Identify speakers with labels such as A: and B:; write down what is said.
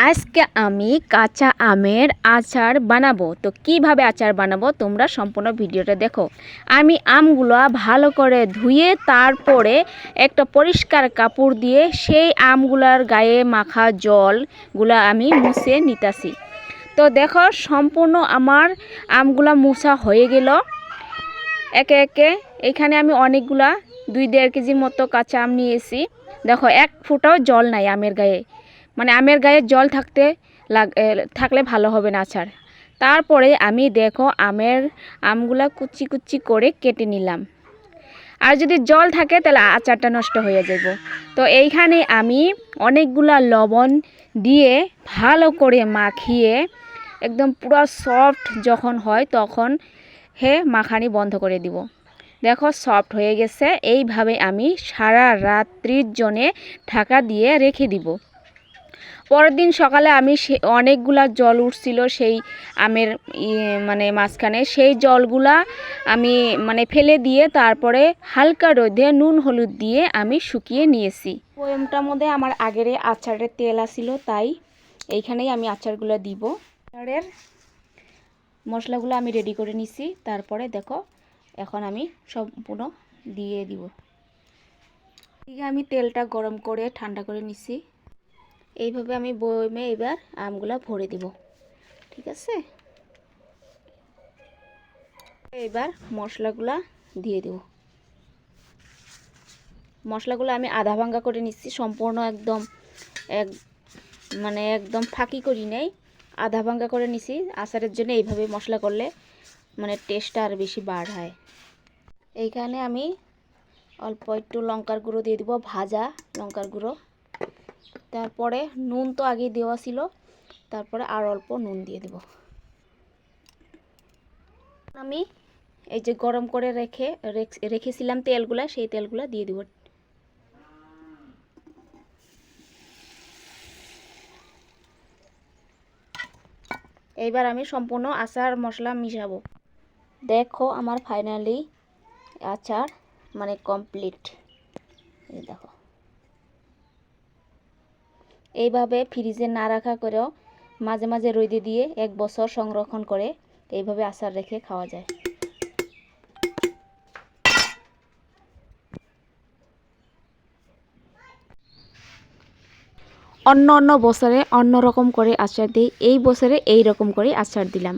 A: আজকে আমি কাঁচা আমের আচার বানাবো। তো কিভাবে আচার বানাবো তোমরা সম্পূর্ণ ভিডিওটা দেখো। আমি আমগুলো ভালো করে ধুয়ে তারপরে একটা পরিষ্কার কাপড় দিয়ে সেই আমগুলার গায়ে মাখা জলগুলা আমি মুছে নিতাছি। তো দেখো সম্পূর্ণ আমার আমগুলা মুছা হয়ে গেল একে একে। এখানে আমি অনেকগুলা 2-1.5 কেজির মতো কাঁচা আম নিয়েছি। দেখো এক ফোঁটাও জল নাই আমের গায়ে, মানে আমের গায়ে জল থাকলে ভালো হবে না আচার। তারপরে আমি দেখো আমগুলা কুচি কুচি করে কেটে নিলাম। আর যদি জল থাকে তাহলে আচারটা নষ্ট হয়ে যাব। তো এইখানে আমি অনেকগুলা লবণ দিয়ে ভালো করে মাখিয়ে একদম পুরো সফট যখন হয় তখন মাখানি বন্ধ করে দিব। দেখো সফট হয়ে গেছে। এইভাবে আমি সারা রাত্রির জন্যে ঢাকা দিয়ে রেখে দিব। পরের দিন সকালে আমি অনেকগুলা জল উঠছিল সেই আমের মানে মাঝখানে, সেই জলগুলা আমি মানে ফেলে দিয়ে তারপরে হালকা রোদে নুন হলুদ দিয়ে আমি শুকিয়ে নিয়েছি। বয়মটার মধ্যে আমার আগের আচারের তেল আসিল, তাই এইখানেই আমি আচারগুলো দিব। আচারের মশলাগুলো আমি রেডি করে নিছি। তারপরে দেখো এখন আমি সম্পূর্ণ দিয়ে দিব। ঠিক আমি তেলটা গরম করে ঠান্ডা করে নিছি। এইভাবে আমি বয়মে এবার আমগুলা ভরে দিব। ঠিক আছে, এবার মশলাগুলা দিয়ে দেব। মশলাগুলো আমি আধা ভাঙ্গা করে নিচ্ছি, সম্পূর্ণ একদম একদম ফাঁকি করি নাই, আধা ভাঙ্গা করে নিছি। আচারের জন্য এইভাবে মশলা করলে মানে টেস্টটা আর বেশি বার হয়। এইখানে আমি অল্প একটু লঙ্কার গুঁড়ো দিয়ে দিব, ভাজা লঙ্কার গুঁড়ো। তারপরে নুন তো আগে দেওয়া ছিল, তারপরে আর অল্প নুন দিয়ে দেব। আমি এই যে গরম করে রেখেছিলাম তেলগুলা, সেই তেলগুলা দিয়ে দেব। এইবার আমি সম্পূর্ণ আচার মশলা মিশাবো। দেখো আমার ফাইনালি আচার মানে কমপ্লিট। এই দেখো, এইভাবে ফ্রিজে না রাখা করেও মাঝে মাঝে রোদে দিয়ে 1 বছর সংরক্ষণ করে এইভাবে আচার রেখে খাওয়া যায়। অন্য বছরে অন্য রকম করে আচার দিই, এই বছরে এই রকম করে আচার দিলাম।